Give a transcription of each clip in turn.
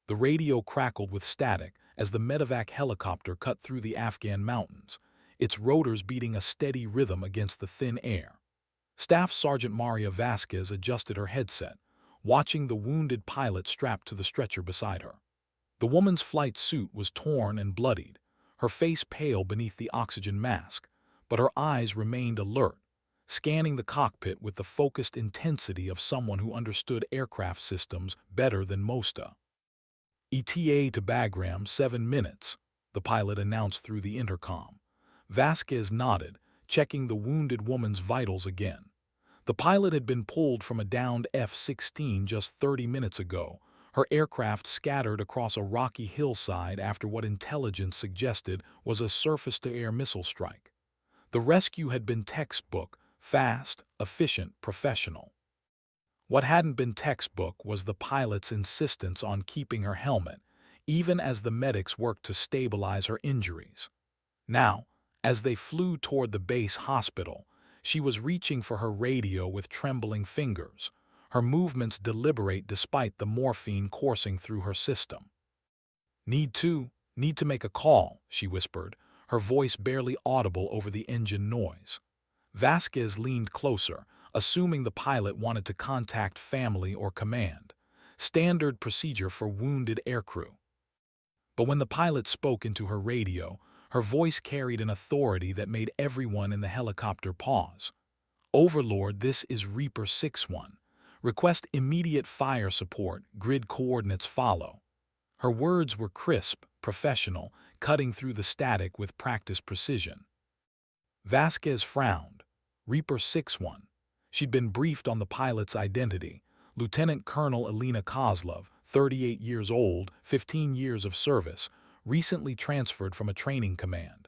The radio crackled with static as the medevac helicopter cut through the Afghan mountains, its rotors beating a steady rhythm against the thin air. Staff Sergeant Maria Vasquez adjusted her headset, watching the wounded pilot strapped to the stretcher beside her. The woman's flight suit was torn and bloodied, her face pale beneath the oxygen mask, but her eyes remained alert, scanning the cockpit with the focused intensity of someone who understood aircraft systems better than most. ETA to Bagram 7 minutes, the pilot announced through the intercom. Vasquez nodded, checking the wounded woman's vitals again. The pilot had been pulled from a downed F-16 just 30 minutes ago, her aircraft scattered across a rocky hillside after what intelligence suggested was a surface-to-air missile strike. The rescue had been textbook, fast, efficient, professional. What hadn't been textbook was the pilot's insistence on keeping her helmet, even as the medics worked to stabilize her injuries. Now, as they flew toward the base hospital, she was reaching for her radio with trembling fingers, her movements deliberate despite the morphine coursing through her system. Need to make a call," she whispered, her voice barely audible over the engine noise. Vasquez leaned closer, assuming the pilot wanted to contact family or command, standard procedure for wounded aircrew. But when the pilot spoke into her radio, her voice carried an authority that made everyone in the helicopter pause. "Overlord, this is Reaper 6-1. Request immediate fire support, grid coordinates follow." Her words were crisp, professional, cutting through the static with practiced precision. Vasquez frowned. Reaper 6-1. She'd been briefed on the pilot's identity. Lieutenant Colonel Elena Kozlov, 38 years old, 15 years of service, recently transferred from a training command.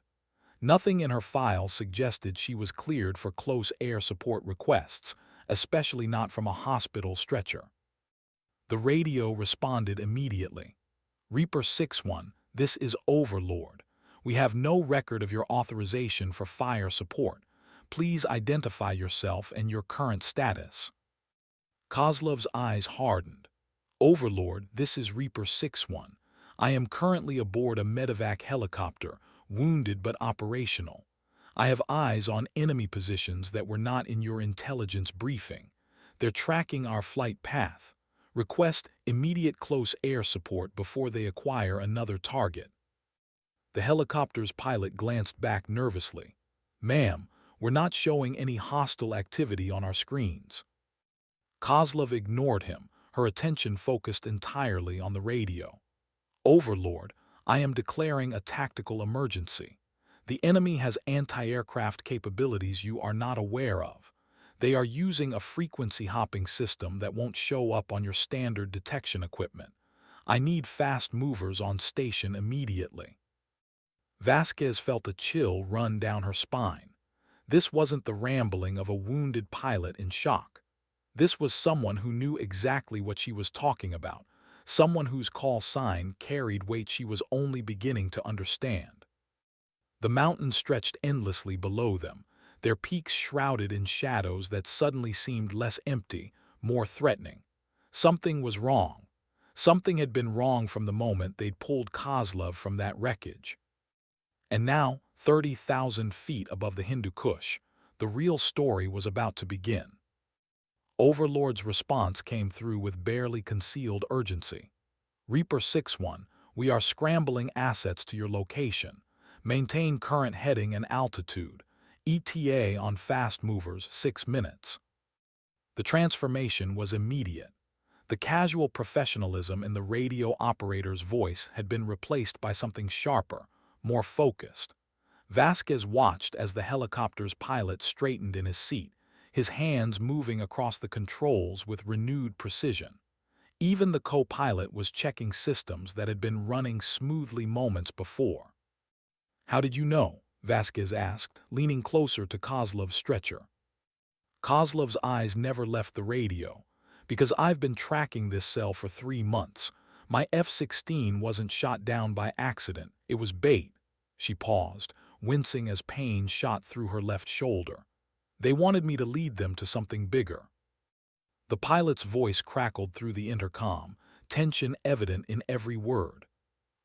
Nothing in her file suggested she was cleared for close air support requests, especially not from a hospital stretcher. The radio responded immediately. "Reaper 6-1, this is Overlord. We have no record of your authorization for fire support. Please identify yourself and your current status." Kozlov's eyes hardened. "Overlord, this is Reaper 6-1. I am currently aboard a medevac helicopter, wounded but operational. I have eyes on enemy positions that were not in your intelligence briefing. They're tracking our flight path. Request immediate close air support before they acquire another target." The helicopter's pilot glanced back nervously. "Ma'am, we're not showing any hostile activity on our screens." Kozlov ignored him, her attention focused entirely on the radio. "Overlord, I am declaring a tactical emergency. The enemy has anti-aircraft capabilities you are not aware of. They are using a frequency-hopping system that won't show up on your standard detection equipment. I need fast movers on station immediately." Vasquez felt a chill run down her spine. This wasn't the rambling of a wounded pilot in shock. This was someone who knew exactly what she was talking about, someone whose call sign carried weight she was only beginning to understand. The mountains stretched endlessly below them, their peaks shrouded in shadows that suddenly seemed less empty, more threatening. Something was wrong. Something had been wrong from the moment they'd pulled Kozlov from that wreckage. And now, 30,000 feet above the Hindu Kush, the real story was about to begin. Overlord's response came through with barely concealed urgency. "Reaper 6-1, we are scrambling assets to your location. Maintain current heading and altitude. ETA on fast movers 6 minutes." The transformation was immediate. The casual professionalism in the radio operator's voice had been replaced by something sharper, more focused. Vasquez watched as the helicopter's pilot straightened in his seat, his hands moving across the controls with renewed precision. Even the co-pilot was checking systems that had been running smoothly moments before. "How did you know?" Vasquez asked, leaning closer to Kozlov's stretcher. Kozlov's eyes never left the radio. "Because I've been tracking this cell for 3 months. My F-16 wasn't shot down by accident, it was bait." She paused, wincing as pain shot through her left shoulder. "They wanted me to lead them to something bigger." The pilot's voice crackled through the intercom, tension evident in every word.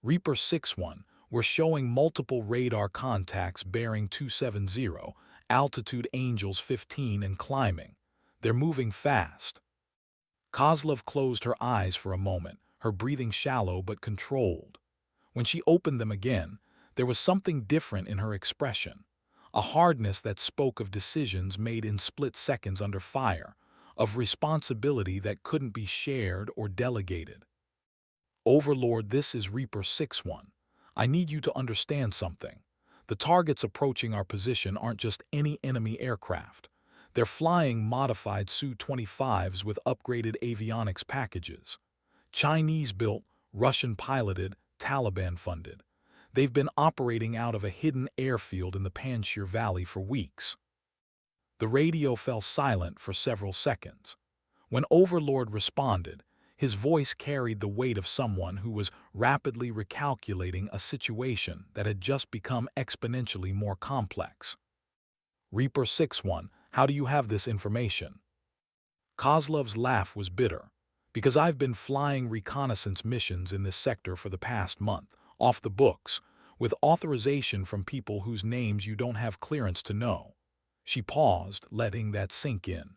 Reaper 6-1, we're showing multiple radar contacts bearing 270, altitude Angels 15 and climbing. They're moving fast. Kozlov closed her eyes for a moment, her breathing shallow but controlled. When she opened them again, there was something different in her expression, a hardness that spoke of decisions made in split seconds under fire, of responsibility that couldn't be shared or delegated. Overlord, this is Reaper 6-1. I need you to understand something. The targets approaching our position aren't just any enemy aircraft. They're flying modified Su-25s with upgraded avionics packages. Chinese-built, Russian-piloted, Taliban-funded. They've been operating out of a hidden airfield in the Panjshir Valley for weeks. The radio fell silent for several seconds. When Overlord responded, his voice carried the weight of someone who was rapidly recalculating a situation that had just become exponentially more complex. Reaper 6-1, how do you have this information? Kozlov's laugh was bitter. Because I've been flying reconnaissance missions in this sector for the past month, off the books, with authorization from people whose names you don't have clearance to know. She paused, letting that sink in.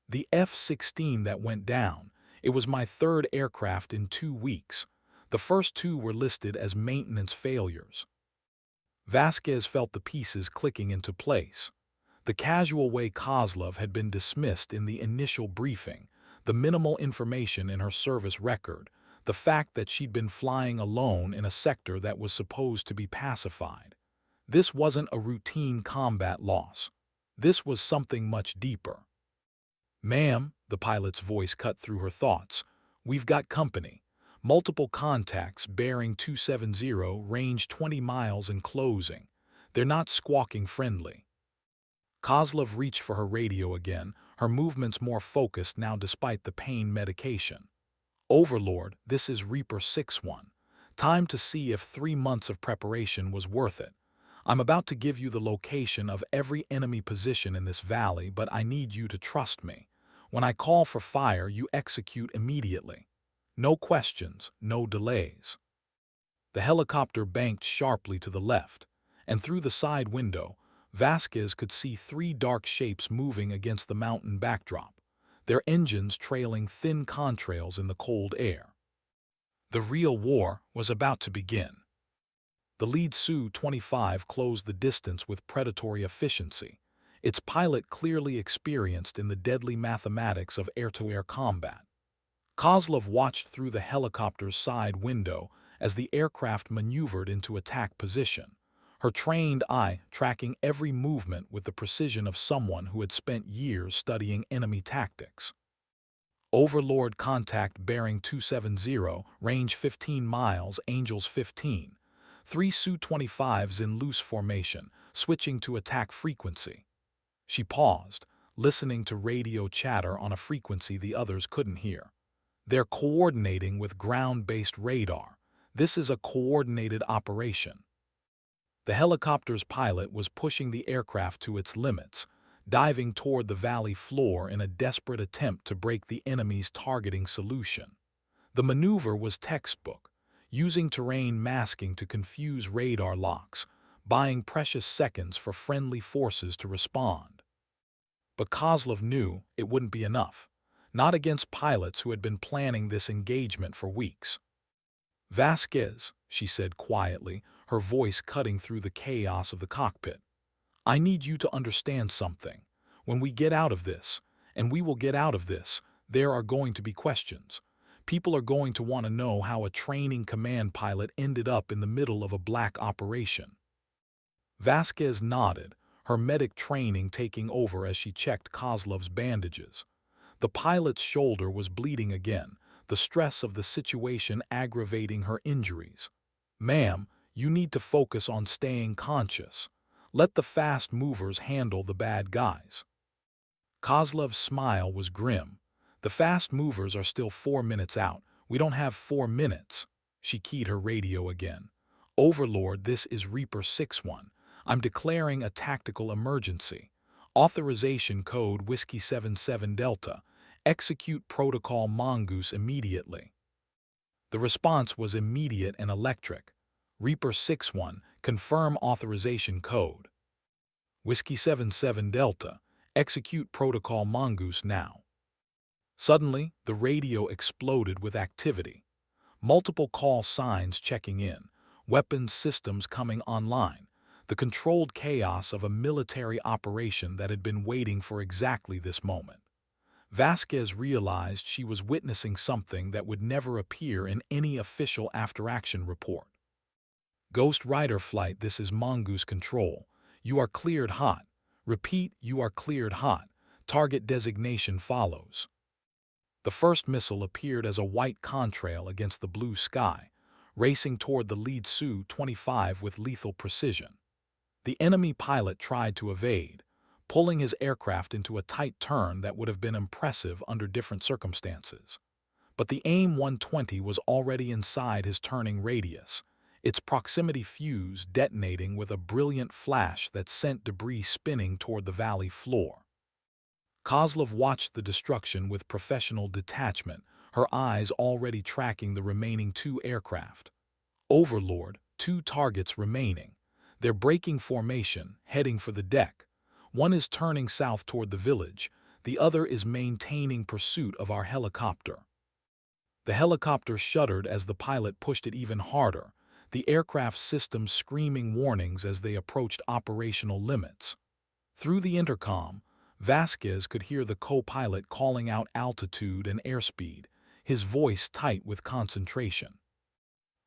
The F-16 that went down, it was my third aircraft in 2 weeks. The first 2 were listed as maintenance failures. Vasquez felt the pieces clicking into place. The casual way Kozlov had been dismissed in the initial briefing, the minimal information in her service record, the fact that she'd been flying alone in a sector that was supposed to be pacified. This wasn't a routine combat loss. This was something much deeper. "Ma'am," the pilot's voice cut through her thoughts, "we've got company. Multiple contacts bearing 270, range 20 miles and closing. They're not squawking friendly." Kozlov reached for her radio again, her movements more focused now despite the pain medication. "Overlord, this is Reaper 6-1. Time to see if 3 months of preparation was worth it. I'm about to give you the location of every enemy position in this valley, but I need you to trust me. When I call for fire, you execute immediately. No questions, no delays." The helicopter banked sharply to the left, and through the side window, Vasquez could see 3 dark shapes moving against the mountain backdrop, their engines trailing thin contrails in the cold air. The real war was about to begin. The lead Su-25 closed the distance with predatory efficiency, its pilot clearly experienced in the deadly mathematics of air-to-air combat. Kozlov watched through the helicopter's side window as the aircraft maneuvered into attack position, her trained eye tracking every movement with the precision of someone who had spent years studying enemy tactics. Overlord contact bearing 270, range 15 miles, Angels 15. 3 Su-25s in loose formation, switching to attack frequency. She paused, listening to radio chatter on a frequency the others couldn't hear. They're coordinating with ground-based radar. This is a coordinated operation. The helicopter's pilot was pushing the aircraft to its limits, diving toward the valley floor in a desperate attempt to break the enemy's targeting solution. The maneuver was textbook, using terrain masking to confuse radar locks, buying precious seconds for friendly forces to respond. But Kozlov knew it wouldn't be enough, not against pilots who had been planning this engagement for weeks. "Vasquez," she said quietly, her voice cutting through the chaos of the cockpit, "I need you to understand something. When we get out of this, and we will get out of this, there are going to be questions. People are going to want to know how a training command pilot ended up in the middle of a black operation." Vasquez nodded, her medic training taking over as she checked Kozlov's bandages. The pilot's shoulder was bleeding again, the stress of the situation aggravating her injuries. "Ma'am, you need to focus on staying conscious. Let the fast movers handle the bad guys." Kozlov's smile was grim. "The fast movers are still 4 minutes out. We don't have 4 minutes. She keyed her radio again. "Overlord, this is Reaper 6-1. I'm declaring a tactical emergency. Authorization code Whiskey 77 Delta. Execute protocol Mongoose immediately." The response was immediate and electric. Reaper 6-1, confirm authorization code. Whiskey 77 Delta, execute protocol Mongoose now. Suddenly, the radio exploded with activity. Multiple call signs checking in, weapons systems coming online, the controlled chaos of a military operation that had been waiting for exactly this moment. Vasquez realized she was witnessing something that would never appear in any official after-action report. Ghost Rider Flight, this is Mongoose Control. You are cleared hot. Repeat, you are cleared hot. Target designation follows. The first missile appeared as a white contrail against the blue sky, racing toward the lead Su-25 with lethal precision. The enemy pilot tried to evade, pulling his aircraft into a tight turn that would have been impressive under different circumstances. But the AIM-120 was already inside his turning radius, its proximity fuse detonating with a brilliant flash that sent debris spinning toward the valley floor. Kozlov watched the destruction with professional detachment, her eyes already tracking the remaining two aircraft. Overlord, two targets remaining. They're breaking formation, heading for the deck. One is turning south toward the village, the other is maintaining pursuit of our helicopter. The helicopter shuddered as the pilot pushed it even harder, the aircraft systems screaming warnings as they approached operational limits. Through the intercom, Vasquez could hear the co-pilot calling out altitude and airspeed, his voice tight with concentration.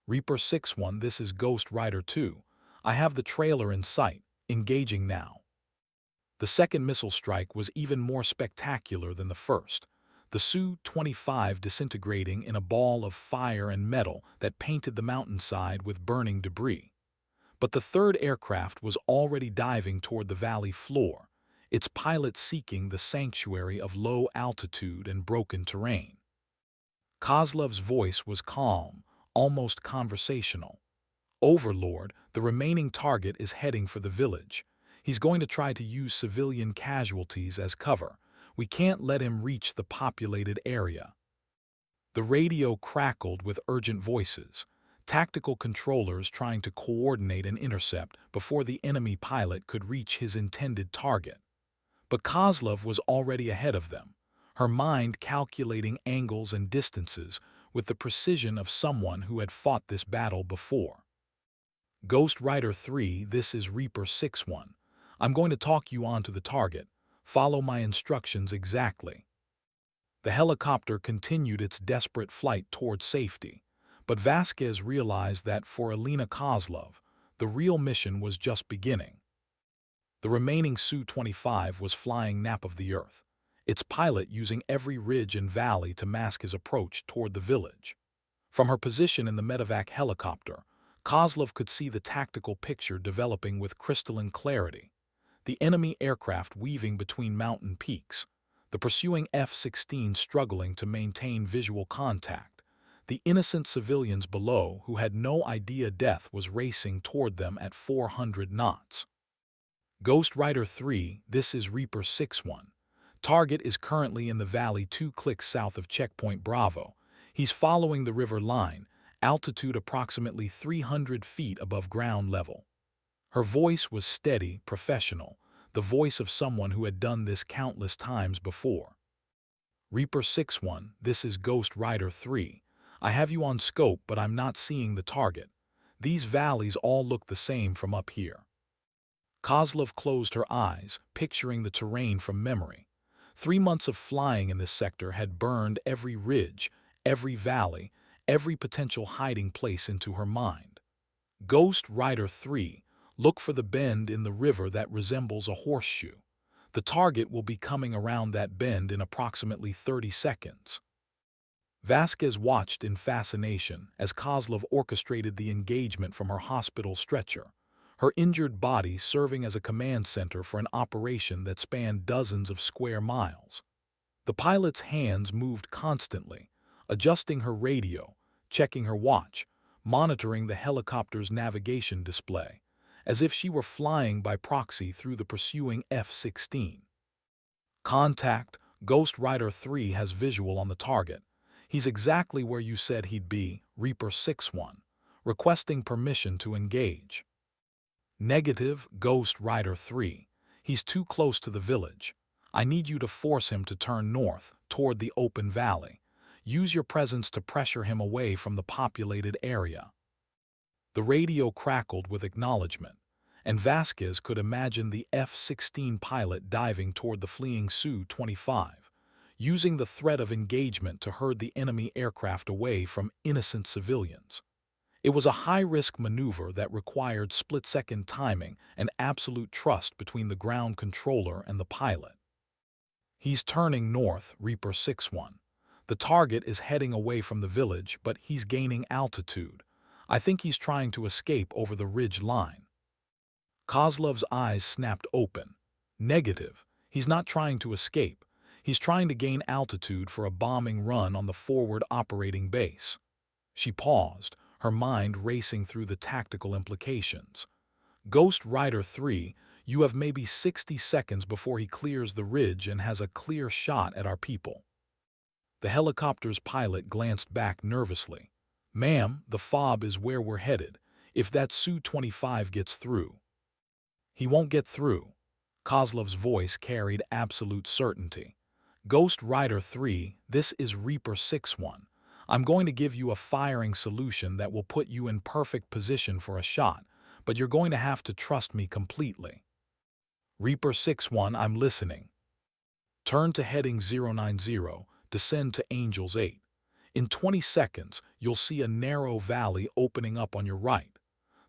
Reaper 6-1, this is Ghost Rider 2. I have the trailer in sight, engaging now. The second missile strike was even more spectacular than the first, the Su-25 disintegrating in a ball of fire and metal that painted the mountainside with burning debris. But the third aircraft was already diving toward the valley floor, its pilot seeking the sanctuary of low altitude and broken terrain. Kozlov's voice was calm, almost conversational. Overlord, the remaining target is heading for the village. He's going to try to use civilian casualties as cover. We can't let him reach the populated area. The radio crackled with urgent voices, tactical controllers trying to coordinate an intercept before the enemy pilot could reach his intended target. But Kozlov was already ahead of them, her mind calculating angles and distances with the precision of someone who had fought this battle before. Ghost Rider 3, this is Reaper 6-1. I'm going to talk you onto the target. Follow my instructions exactly. The helicopter continued its desperate flight toward safety, but Vasquez realized that for Alina Kozlov, the real mission was just beginning. The remaining Su-25 was flying nap of the earth, its pilot using every ridge and valley to mask his approach toward the village. From her position in the medevac helicopter, Kozlov could see the tactical picture developing with crystalline clarity. The enemy aircraft weaving between mountain peaks, the pursuing F-16 struggling to maintain visual contact, the innocent civilians below who had no idea death was racing toward them at 400 knots. Ghost Rider 3, this is Reaper 6-1. Target is currently in the valley 2 clicks south of Checkpoint Bravo. He's following the river line, altitude approximately 300 feet above ground level. Her voice was steady, professional, the voice of someone who had done this countless times before. Reaper 6-1, this is Ghost Rider 3. I have you on scope, but I'm not seeing the target. These valleys all look the same from up here. Kozlov closed her eyes, picturing the terrain from memory. 3 months of flying in this sector had burned every ridge, every valley, every potential hiding place into her mind. Ghost Rider 3, look for the bend in the river that resembles a horseshoe. The target will be coming around that bend in approximately 30 seconds. Vasquez watched in fascination as Kozlov orchestrated the engagement from her hospital stretcher, her injured body serving as a command center for an operation that spanned dozens of square miles. The pilot's hands moved constantly, adjusting her radio, checking her watch, monitoring the helicopter's navigation display, as if she were flying by proxy through the pursuing F-16. Contact, Ghost Rider 3 has visual on the target. He's exactly where you said he'd be, Reaper 6-1, requesting permission to engage. Negative, Ghost Rider 3. He's too close to the village. I need you to force him to turn north, toward the open valley. Use your presence to pressure him away from the populated area. The radio crackled with acknowledgement, and Vasquez could imagine the F-16 pilot diving toward the fleeing Su-25, using the threat of engagement to herd the enemy aircraft away from innocent civilians. It was a high-risk maneuver that required split-second timing and absolute trust between the ground controller and the pilot. He's turning north, Reaper 6-1. The target is heading away from the village, but he's gaining altitude. I think he's trying to escape over the ridge line. Kozlov's eyes snapped open. Negative. He's not trying to escape. He's trying to gain altitude for a bombing run on the forward operating base. She paused, her mind racing through the tactical implications. Ghost Rider 3, you have maybe 60 seconds before he clears the ridge and has a clear shot at our people. The helicopter's pilot glanced back nervously. Ma'am, the FOB is where we're headed, if that Su-25 gets through. He won't get through. Kozlov's voice carried absolute certainty. Ghost Rider 3, this is Reaper 6-1. I'm going to give you a firing solution that will put you in perfect position for a shot, but you're going to have to trust me completely. Reaper 6-1, I'm listening. Turn to heading 090, descend to Angels 8. In 20 seconds, you'll see a narrow valley opening up on your right.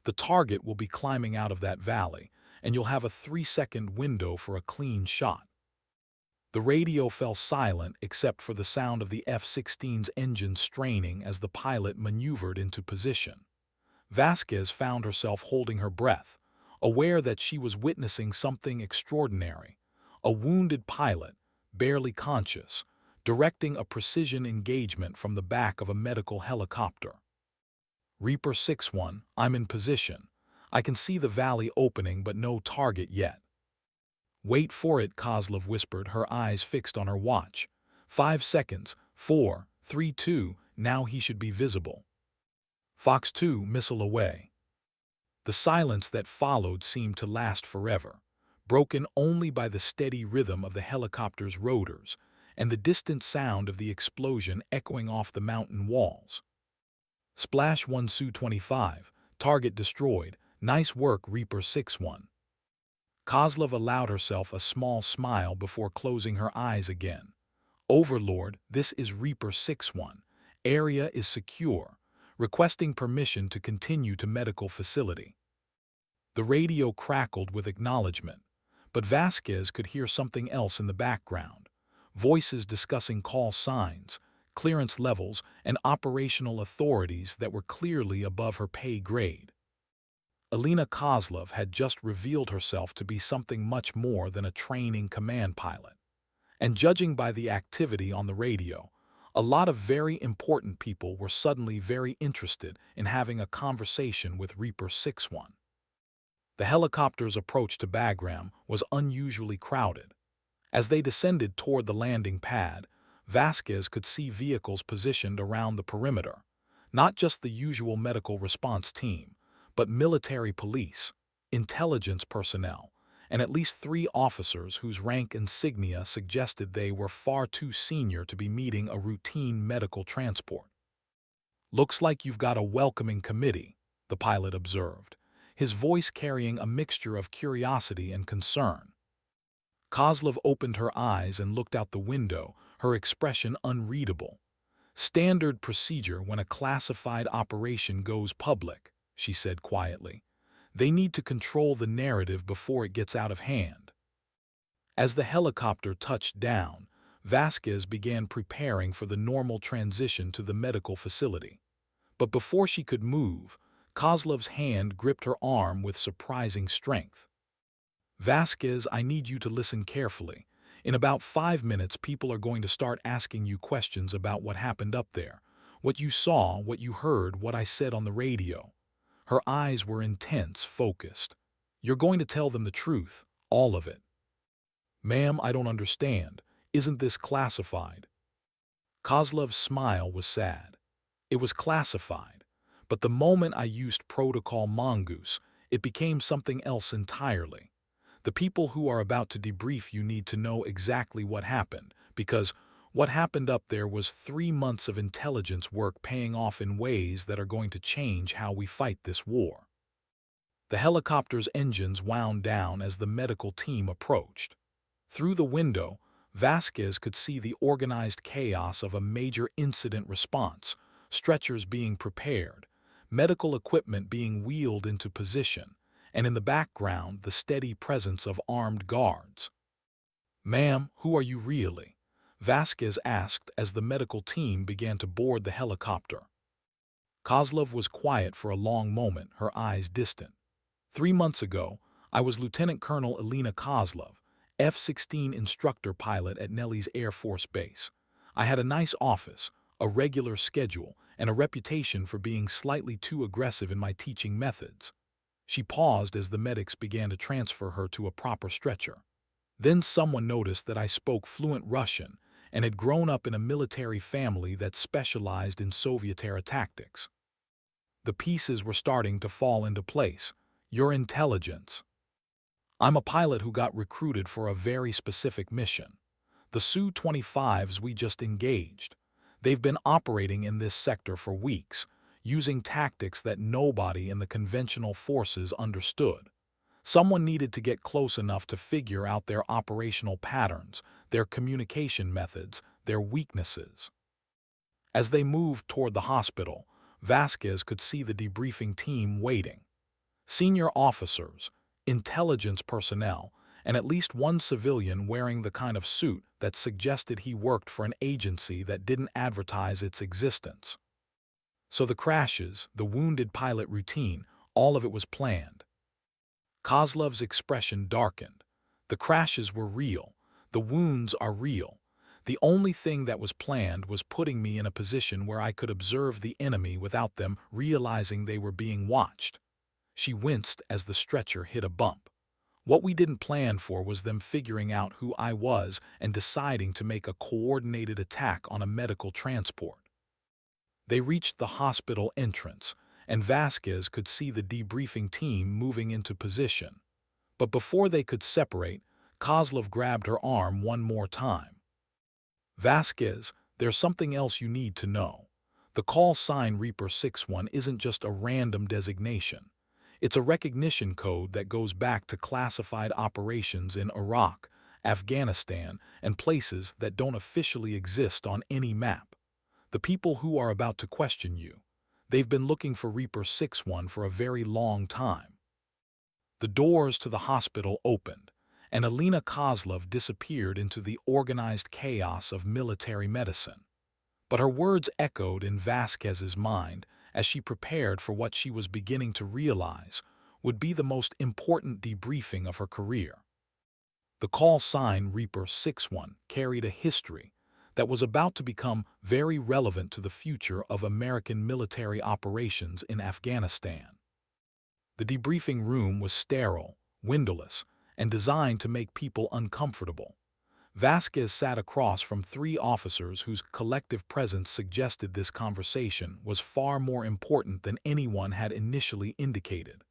The target will be climbing out of that valley, and you'll have a 3-second window for a clean shot. The radio fell silent except for the sound of the F-16's engine straining as the pilot maneuvered into position. Vasquez found herself holding her breath, aware that she was witnessing something extraordinary. A wounded pilot, barely conscious, directing a precision engagement from the back of a medical helicopter. Reaper 6-1, I'm in position. I can see the valley opening but no target yet. Wait for it, Kozlov whispered, her eyes fixed on her watch. 5 seconds, 4, 3, 2, now he should be visible. Fox 2, missile away. The silence that followed seemed to last forever, broken only by the steady rhythm of the helicopter's rotors and the distant sound of the explosion echoing off the mountain walls. Splash 1 Su-25, target destroyed, nice work Reaper 6-1. Kozlov allowed herself a small smile before closing her eyes again. Overlord, this is Reaper 6-1. Area is secure. Requesting permission to continue to medical facility. The radio crackled with acknowledgement, but Vasquez could hear something else in the background. Voices discussing call signs, clearance levels, and operational authorities that were clearly above her pay grade. Alina Kozlov had just revealed herself to be something much more than a training command pilot. And judging by the activity on the radio, a lot of very important people were suddenly very interested in having a conversation with Reaper 6-1. The helicopter's approach to Bagram was unusually crowded. As they descended toward the landing pad, Vasquez could see vehicles positioned around the perimeter, not just the usual medical response team, but military police, intelligence personnel, and at least 3 officers whose rank insignia suggested they were far too senior to be meeting a routine medical transport. Looks like you've got a welcoming committee, the pilot observed, his voice carrying a mixture of curiosity and concern. Kozlov opened her eyes and looked out the window, her expression unreadable. Standard procedure when a classified operation goes public, she said quietly. They need to control the narrative before it gets out of hand. As the helicopter touched down, Vasquez began preparing for the normal transition to the medical facility. But before she could move, Kozlov's hand gripped her arm with surprising strength. Vasquez, I need you to listen carefully. In about 5 minutes, people are going to start asking you questions about what happened up there. What you saw, what you heard, what I said on the radio. Her eyes were intense, focused. You're going to tell them the truth, all of it. Ma'am, I don't understand. Isn't this classified? Kozlov's smile was sad. It was classified. But the moment I used Protocol Mongoose, it became something else entirely. The people who are about to debrief you need to know exactly what happened, because what happened up there was 3 months of intelligence work paying off in ways that are going to change how we fight this war. The helicopter's engines wound down as the medical team approached. Through the window, Vasquez could see the organized chaos of a major incident response, stretchers being prepared, medical equipment being wheeled into position, and in the background the steady presence of armed guards. "Ma'am, who are you really?" Vasquez asked as the medical team began to board the helicopter. Kozlov was quiet for a long moment, her eyes distant. 3 months ago, I was Lieutenant Colonel Elena Kozlov, F-16 instructor pilot at Nelly's Air Force Base. I had a nice office, a regular schedule, and a reputation for being slightly too aggressive in my teaching methods. She paused as the medics began to transfer her to a proper stretcher. Then someone noticed that I spoke fluent Russian and had grown up in a military family that specialized in Soviet-era tactics. The pieces were starting to fall into place. Your intelligence. I'm a pilot who got recruited for a very specific mission. The Su-25s we just engaged. They've been operating in this sector for weeks, using tactics that nobody in the conventional forces understood. Someone needed to get close enough to figure out their operational patterns, their communication methods, their weaknesses. As they moved toward the hospital, Vasquez could see the debriefing team waiting. Senior officers, intelligence personnel, and at least one civilian wearing the kind of suit that suggested he worked for an agency that didn't advertise its existence. So the crashes, the wounded pilot routine, all of it was planned. Kozlov's expression darkened. The crashes were real. The wounds are real. The only thing that was planned was putting me in a position where I could observe the enemy without them realizing they were being watched. She winced as the stretcher hit a bump. What we didn't plan for was them figuring out who I was and deciding to make a coordinated attack on a medical transport. They reached the hospital entrance, and Vasquez could see the debriefing team moving into position. But before they could separate, Kozlov grabbed her arm one more time. "Vasquez, there's something else you need to know. The call sign Reaper 61 isn't just a random designation. It's a recognition code that goes back to classified operations in Iraq, Afghanistan, and places that don't officially exist on any map. The people who are about to question you, they've been looking for Reaper 61 for a very long time." The doors to the hospital opened, and Alina Kozlov disappeared into the organized chaos of military medicine. But her words echoed in Vasquez's mind as she prepared for what she was beginning to realize would be the most important debriefing of her career. The call sign Reaper 61 carried a history that was about to become very relevant to the future of American military operations in Afghanistan. The debriefing room was sterile, windowless, and designed to make people uncomfortable. Vasquez sat across from 3 officers whose collective presence suggested this conversation was far more important than anyone had initially indicated.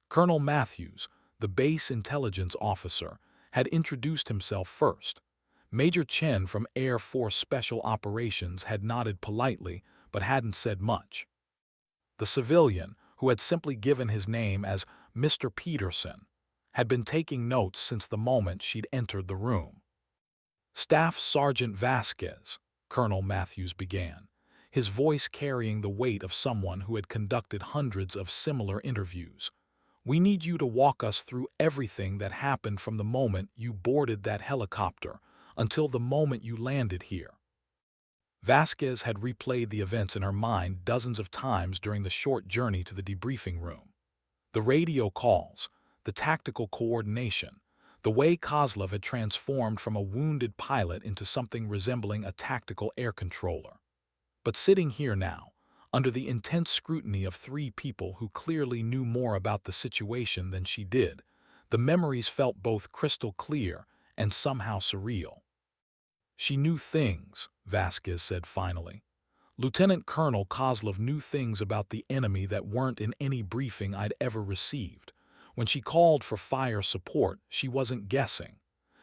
Colonel Matthews, the base intelligence officer, had introduced himself first. Major Chen from Air Force Special Operations had nodded politely but hadn't said much. The civilian, who had simply given his name as Mr. Peterson, had been taking notes since the moment she'd entered the room. "Staff Sergeant Vasquez," Colonel Matthews began, his voice carrying the weight of someone who had conducted hundreds of similar interviews. "We need you to walk us through everything that happened from the moment you boarded that helicopter until the moment you landed here." Vasquez had replayed the events in her mind dozens of times during the short journey to the debriefing room. The radio calls, the tactical coordination, the way Kozlov had transformed from a wounded pilot into something resembling a tactical air controller. But sitting here now, under the intense scrutiny of 3 people who clearly knew more about the situation than she did, the memories felt both crystal clear and somehow surreal. She knew things, Vasquez said finally. Lieutenant Colonel Kozlov knew things about the enemy that weren't in any briefing I'd ever received. When she called for fire support, she wasn't guessing.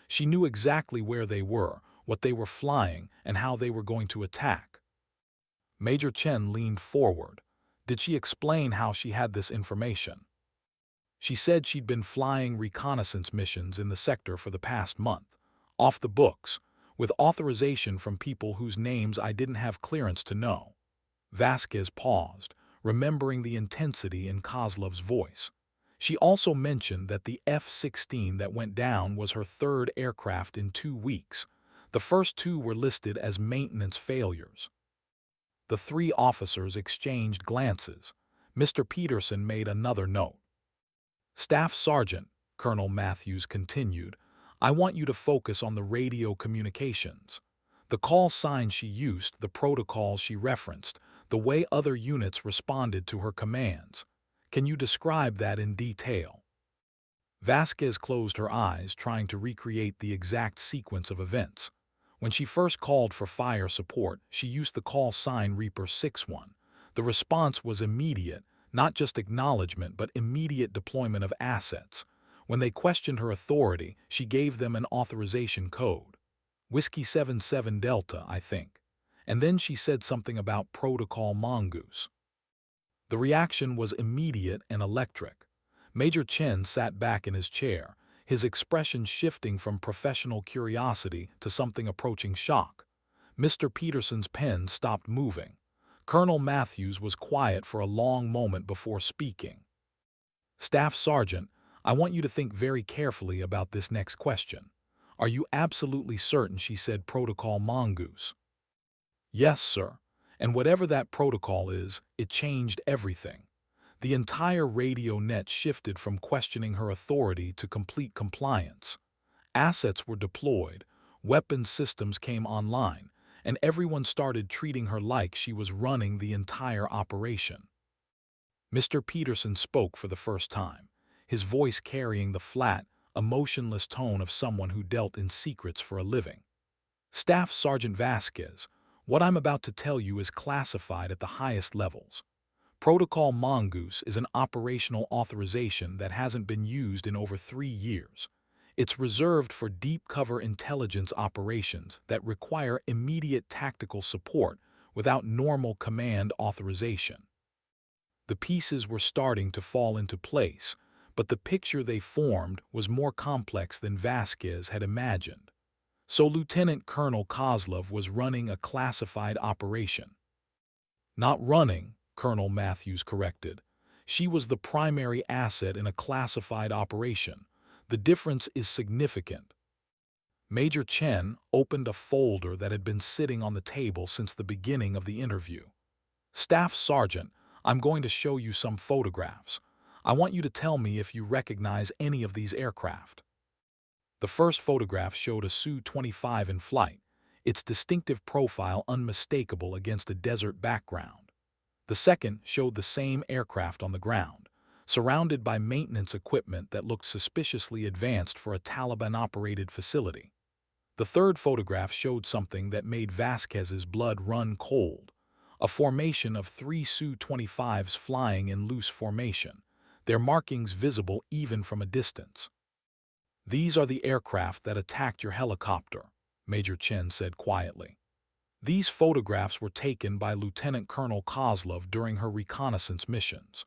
She knew exactly where they were, what they were flying, and how they were going to attack. Major Chen leaned forward. Did she explain how she had this information? She said she'd been flying reconnaissance missions in the sector for the past month, off the books, with authorization from people whose names I didn't have clearance to know. Vasquez paused, remembering the intensity in Kozlov's voice. She also mentioned that the F-16 that went down was her third aircraft in 2 weeks. The first 2 were listed as maintenance failures. The 3 officers exchanged glances. Mr. Peterson made another note. Staff Sergeant, Colonel Matthews continued, I want you to focus on the radio communications. The call sign she used, the protocols she referenced, the way other units responded to her commands. Can you describe that in detail? Vasquez closed her eyes, trying to recreate the exact sequence of events. When she first called for fire support, she used the call sign Reaper 61. The response was immediate, not just acknowledgement but immediate deployment of assets. When they questioned her authority, she gave them an authorization code. Whiskey 77 Delta, I think. And then she said something about Protocol Mongoose. The reaction was immediate and electric. Major Chen sat back in his chair, his expression shifting from professional curiosity to something approaching shock. Mr. Peterson's pen stopped moving. Colonel Matthews was quiet for a long moment before speaking. Staff Sergeant, I want you to think very carefully about this next question. Are you absolutely certain she said Protocol Mongoose? Yes, sir. And whatever that protocol is, it changed everything. The entire radio net shifted from questioning her authority to complete compliance. Assets were deployed, weapons systems came online, and everyone started treating her like she was running the entire operation. Mr. Peterson spoke for the first time, his voice carrying the flat, emotionless tone of someone who dealt in secrets for a living. Staff Sergeant Vasquez, what I'm about to tell you is classified at the highest levels. Protocol Mongoose is an operational authorization that hasn't been used in over 3 years. It's reserved for deep cover intelligence operations that require immediate tactical support without normal command authorization. The pieces were starting to fall into place, but the picture they formed was more complex than Vasquez had imagined. So Lieutenant Colonel Kozlov was running a classified operation. Not running, Colonel Matthews corrected. She was the primary asset in a classified operation. The difference is significant. Major Chen opened a folder that had been sitting on the table since the beginning of the interview. Staff Sergeant, I'm going to show you some photographs. I want you to tell me if you recognize any of these aircraft. The first photograph showed a Su-25 in flight, its distinctive profile unmistakable against a desert background. The second showed the same aircraft on the ground, surrounded by maintenance equipment that looked suspiciously advanced for a Taliban-operated facility. The third photograph showed something that made Vasquez's blood run cold, a formation of 3 Su-25s flying in loose formation, their markings visible even from a distance. These are the aircraft that attacked your helicopter, Major Chen said quietly. These photographs were taken by Lieutenant Colonel Kozlov during her reconnaissance missions.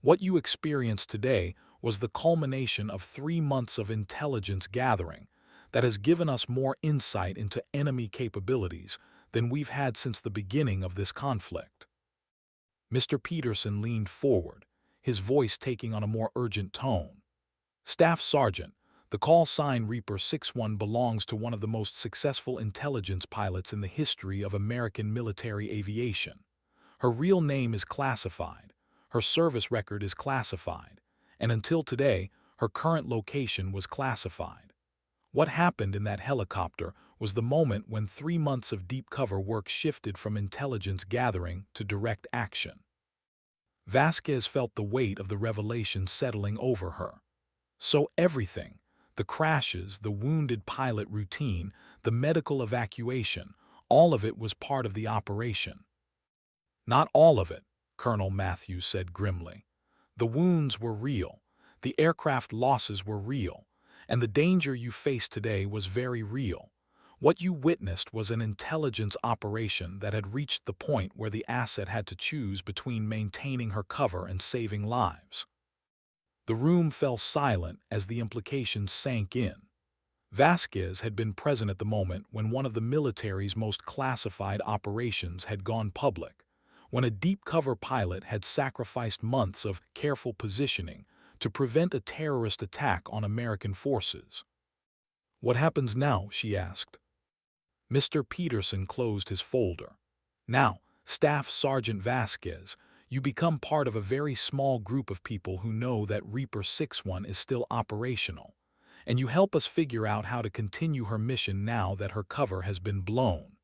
What you experienced today was the culmination of 3 months of intelligence gathering that has given us more insight into enemy capabilities than we've had since the beginning of this conflict. Mr. Peterson leaned forward, his voice taking on a more urgent tone. Staff Sergeant, the call sign Reaper 61 belongs to one of the most successful intelligence pilots in the history of American military aviation. Her real name is classified, her service record is classified, and until today, her current location was classified. What happened in that helicopter was the moment when 3 months of deep cover work shifted from intelligence gathering to direct action. Vasquez felt the weight of the revelation settling over her. So everything, The crashes, the wounded pilot routine, the medical evacuation, all of it was part of the operation. Not all of it, Colonel Matthews said grimly. The wounds were real, the aircraft losses were real, and the danger you face today was very real. What you witnessed was an intelligence operation that had reached the point where the asset had to choose between maintaining her cover and saving lives. The room fell silent as the implications sank in. Vasquez had been present at the moment when one of the military's most classified operations had gone public, when a deep-cover pilot had sacrificed months of careful positioning to prevent a terrorist attack on American forces. "What happens now?" she asked. Mr. Peterson closed his folder. "Now, Staff Sergeant Vasquez, you become part of a very small group of people who know that Reaper 61 is still operational, and you help us figure out how to continue her mission now that her cover has been blown."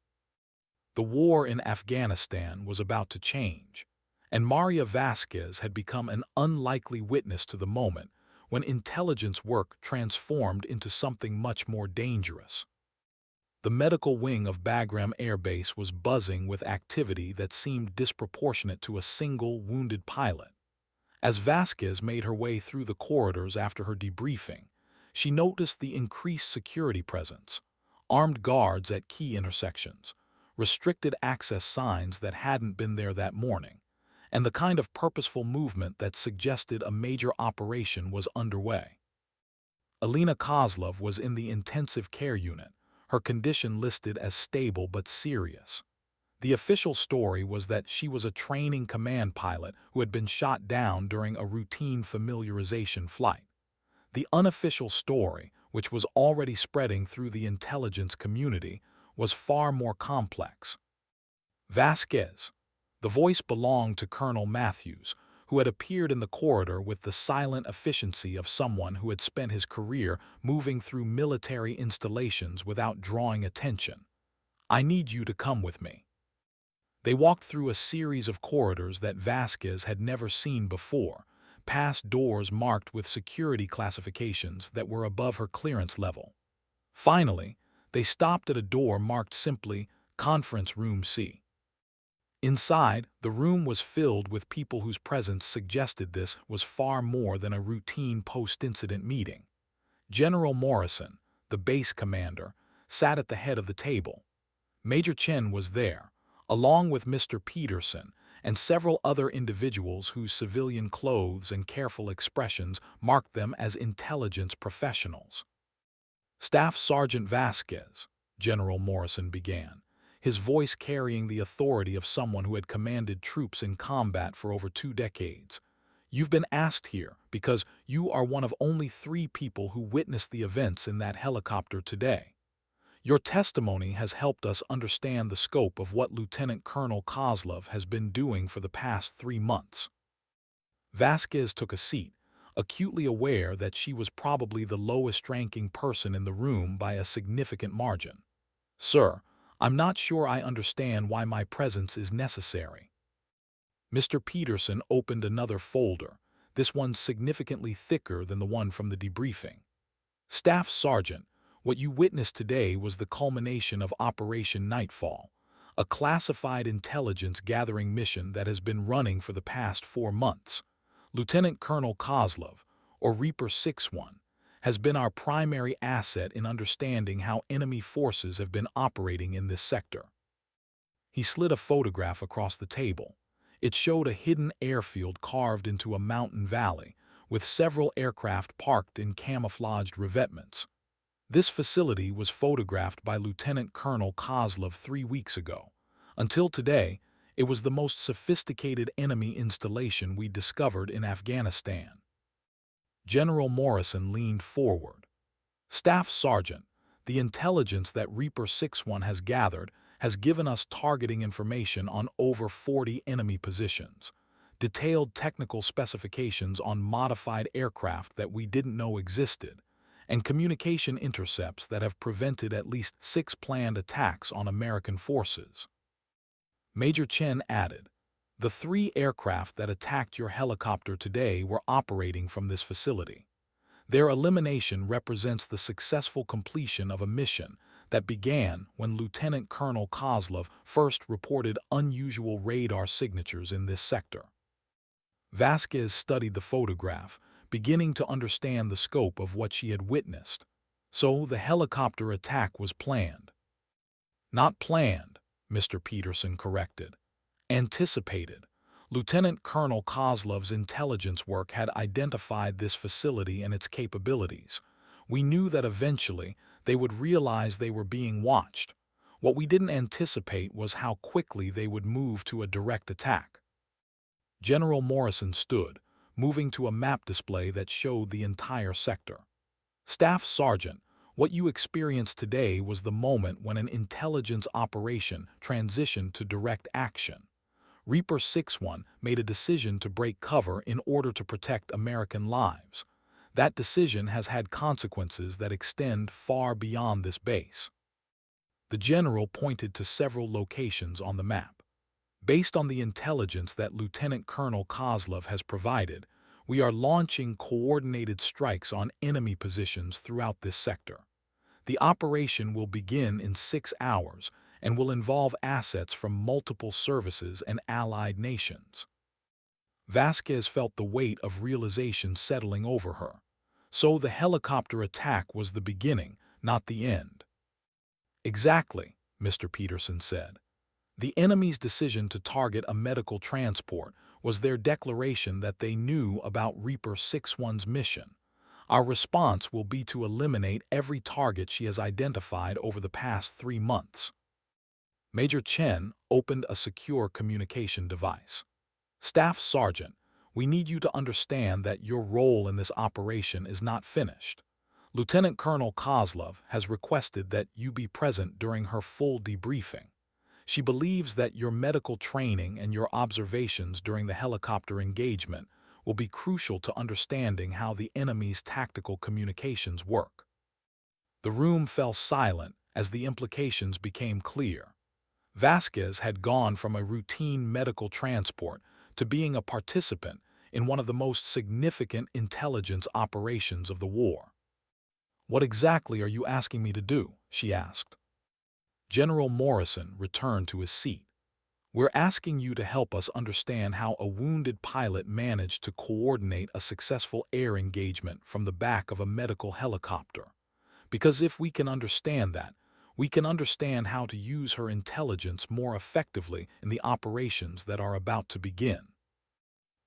The war in Afghanistan was about to change, and Maria Vasquez had become an unlikely witness to the moment when intelligence work transformed into something much more dangerous. The medical wing of Bagram Air Base was buzzing with activity that seemed disproportionate to a single wounded pilot. As Vasquez made her way through the corridors after her debriefing, she noticed the increased security presence, armed guards at key intersections, restricted access signs that hadn't been there that morning, and the kind of purposeful movement that suggested a major operation was underway. Alina Kozlov was in the intensive care unit, her condition listed as stable but serious. The official story was that she was a training command pilot who had been shot down during a routine familiarization flight. The unofficial story, which was already spreading through the intelligence community, was far more complex. Vasquez. The voice belonged to Colonel Matthews, who had appeared in the corridor with the silent efficiency of someone who had spent his career moving through military installations without drawing attention. "I need you to come with me." They walked through a series of corridors that Vasquez had never seen before, past doors marked with security classifications that were above her clearance level. Finally, they stopped at a door marked simply Conference Room C. Inside, the room was filled with people whose presence suggested this was far more than a routine post-incident meeting. General Morrison, the base commander, sat at the head of the table. Major Chen was there, along with Mr. Peterson and several other individuals whose civilian clothes and careful expressions marked them as intelligence professionals. "Staff Sergeant Vasquez," General Morrison began, his voice carrying the authority of someone who had commanded troops in combat for over 2 decades. "You've been asked here because you are one of only 3 people who witnessed the events in that helicopter today. Your testimony has helped us understand the scope of what Lieutenant Colonel Kozlov has been doing for the past 3 months." Vasquez took a seat, acutely aware that she was probably the lowest-ranking person in the room by a significant margin. "Sir, I'm not sure I understand why my presence is necessary." Mr. Peterson opened another folder, this one significantly thicker than the one from the debriefing. "Staff Sergeant, what you witnessed today was the culmination of Operation Nightfall, a classified intelligence gathering mission that has been running for the past 4 months. Lieutenant Colonel Kozlov, or Reaper 61, has been our primary asset in understanding how enemy forces have been operating in this sector." He slid a photograph across the table. It showed a hidden airfield carved into a mountain valley, with several aircraft parked in camouflaged revetments. This facility was photographed by Lieutenant Colonel Kozlov 3 weeks ago. Until today, it was the most sophisticated enemy installation we discovered in Afghanistan. General Morrison leaned forward. "Staff Sergeant, the intelligence that Reaper 61 has gathered has given us targeting information on over 40 enemy positions, detailed technical specifications on modified aircraft that we didn't know existed, and communication intercepts that have prevented at least 6 planned attacks on American forces." Major Chen added, "The 3 aircraft that attacked your helicopter today were operating from this facility. Their elimination represents the successful completion of a mission that began when Lieutenant Colonel Kozlov first reported unusual radar signatures in this sector. Vasquez studied the photograph, beginning to understand the scope of what she had witnessed. So the helicopter attack was planned. Not planned, Mr. Peterson corrected. Anticipated. Lieutenant Colonel Kozlov's intelligence work had identified this facility and its capabilities. We knew that eventually they would realize they were being watched. What we didn't anticipate was how quickly they would move to a direct attack. General Morrison stood, moving to a map display that showed the entire sector. Staff Sergeant, what you experienced today was the moment when an intelligence operation transitioned to direct action. Reaper 6-1 made a decision to break cover in order to protect American lives. That decision has had consequences that extend far beyond this base. The general pointed to several locations on the map. Based on the intelligence that Lieutenant Colonel Kozlov has provided, we are launching coordinated strikes on enemy positions throughout this sector. The operation will begin in 6 hours and will involve assets from multiple services and allied nations. Vasquez felt the weight of realization settling over her. So the helicopter attack was the beginning, not the end. Exactly, Mr. Peterson said. The enemy's decision to target a medical transport was their declaration that they knew about Reaper 6-1's mission. Our response will be to eliminate every target she has identified over the past 3 months. Major Chen opened a secure communication device. Staff Sergeant, we need you to understand that your role in this operation is not finished. Lieutenant Colonel Kozlov has requested that you be present during her full debriefing. She believes that your medical training and your observations during the helicopter engagement will be crucial to understanding how the enemy's tactical communications work. The room fell silent as the implications became clear. Vasquez had gone from a routine medical transport to being a participant in one of the most significant intelligence operations of the war. "What exactly are you asking me to do?" she asked. General Morrison returned to his seat. "We're asking you to help us understand how a wounded pilot managed to coordinate a successful air engagement from the back of a medical helicopter. Because if we can understand that, we can understand how to use her intelligence more effectively in the operations that are about to begin."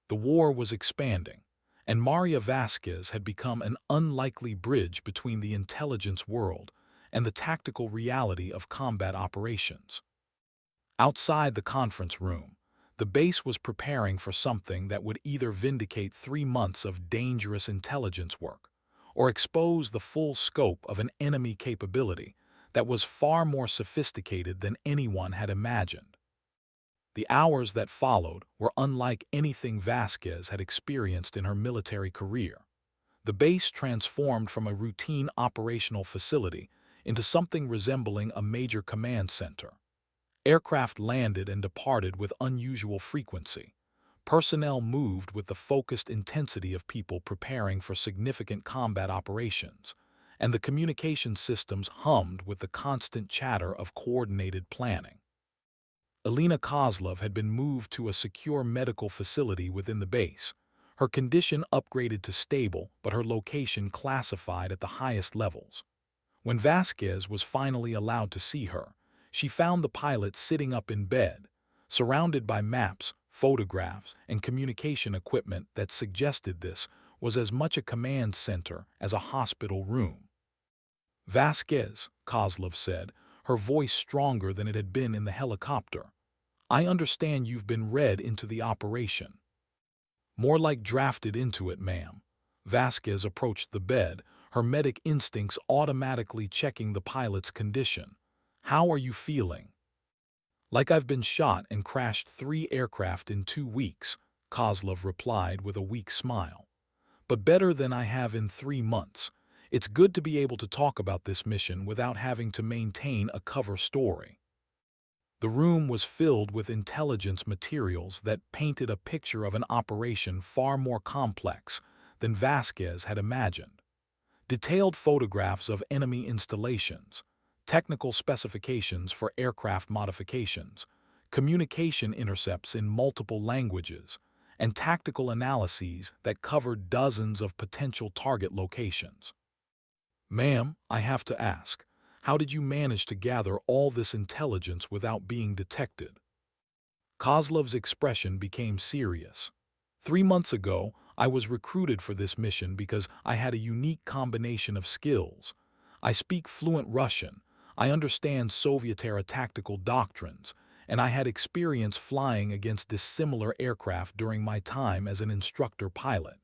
The war was expanding, and Maria Vasquez had become an unlikely bridge between the intelligence world and the tactical reality of combat operations. Outside the conference room, the base was preparing for something that would either vindicate 3 months of dangerous intelligence work or expose the full scope of an enemy capability that was far more sophisticated than anyone had imagined. The hours that followed were unlike anything Vasquez had experienced in her military career. The base transformed from a routine operational facility into something resembling a major command center. Aircraft landed and departed with unusual frequency. Personnel moved with the focused intensity of people preparing for significant combat operations, and the communication systems hummed with the constant chatter of coordinated planning. Elena Kozlov had been moved to a secure medical facility within the base, her condition upgraded to stable but her location classified at the highest levels. When Vasquez was finally allowed to see her, she found the pilot sitting up in bed, surrounded by maps, photographs, and communication equipment that suggested this was as much a command center as a hospital room. "Vasquez," Kozlov said, her voice stronger than it had been in the helicopter, "I understand you've been read into the operation." "More like drafted into it, ma'am." Vasquez approached the bed, her medic instincts automatically checking the pilot's condition. "How are you feeling?" "Like I've been shot and crashed 3 aircraft in 2 weeks, Kozlov replied with a weak smile. "But better than I have in 3 months. It's good to be able to talk about this mission without having to maintain a cover story." The room was filled with intelligence materials that painted a picture of an operation far more complex than Vasquez had imagined. Detailed photographs of enemy installations, technical specifications for aircraft modifications, communication intercepts in multiple languages, and tactical analyses that covered dozens of potential target locations. Ma'am, I have to ask, how did you manage to gather all this intelligence without being detected? Kozlov's expression became serious. 3 months ago, I was recruited for this mission because I had a unique combination of skills. I speak fluent Russian, I understand Soviet-era tactical doctrines, and I had experience flying against dissimilar aircraft during my time as an instructor pilot.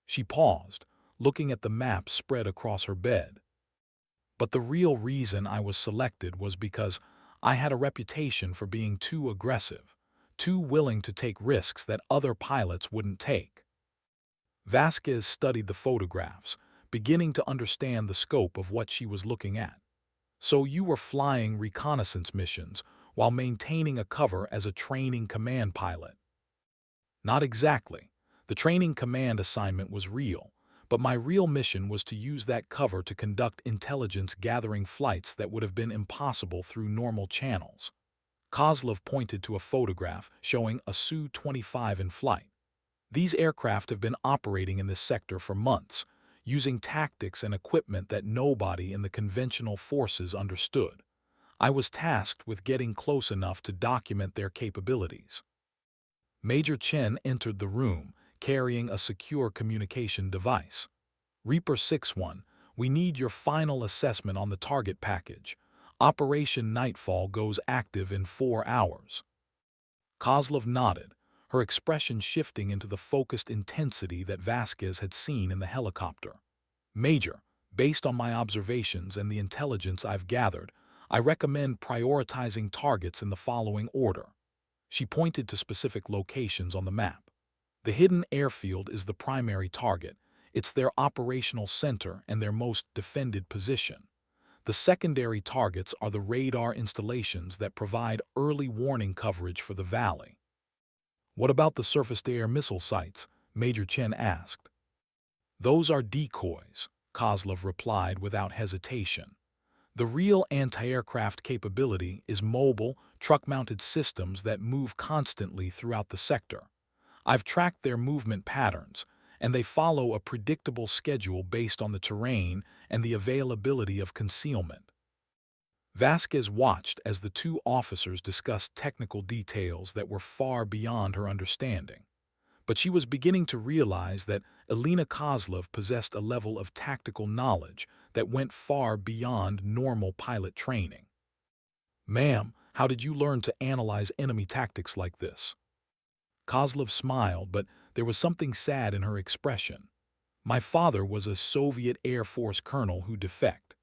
She paused, looking at the map spread across her bed. But the real reason I was selected was because I had a reputation for being too aggressive, too willing to take risks that other pilots wouldn't take. Vasquez studied the photographs, beginning to understand the scope of what she was looking at. So you were flying reconnaissance missions while maintaining a cover as a training command pilot. Not exactly. The training command assignment was real, but my real mission was to use that cover to conduct intelligence-gathering flights that would have been impossible through normal channels. Kozlov pointed to a photograph showing a Su-25 in flight. These aircraft have been operating in this sector for months, using tactics and equipment that nobody in the conventional forces understood. I was tasked with getting close enough to document their capabilities. Major Chen entered the room, carrying a secure communication device. Reaper 6-1, we need your final assessment on the target package. Operation Nightfall goes active in 4 hours. Kozlov nodded, her expression shifting into the focused intensity that Vasquez had seen in the helicopter. Major, based on my observations and the intelligence I've gathered, I recommend prioritizing targets in the following order. She pointed to specific locations on the map. The hidden airfield is the primary target. It's their operational center and their most defended position. The secondary targets are the radar installations that provide early warning coverage for the valley. What about the surface-to-air missile sites? Major Chen asked. Those are decoys, Kozlov replied without hesitation. The real anti-aircraft capability is mobile, truck-mounted systems that move constantly throughout the sector. I've tracked their movement patterns, and they follow a predictable schedule based on the terrain and the availability of concealment. Vasquez watched as the two officers discussed technical details that were far beyond her understanding. But she was beginning to realize that Elena Kozlov possessed a level of tactical knowledge that went far beyond normal pilot training. Ma'am, how did you learn to analyze enemy tactics like this? Kozlov smiled, but there was something sad in her expression. My father was a Soviet Air Force colonel who defected.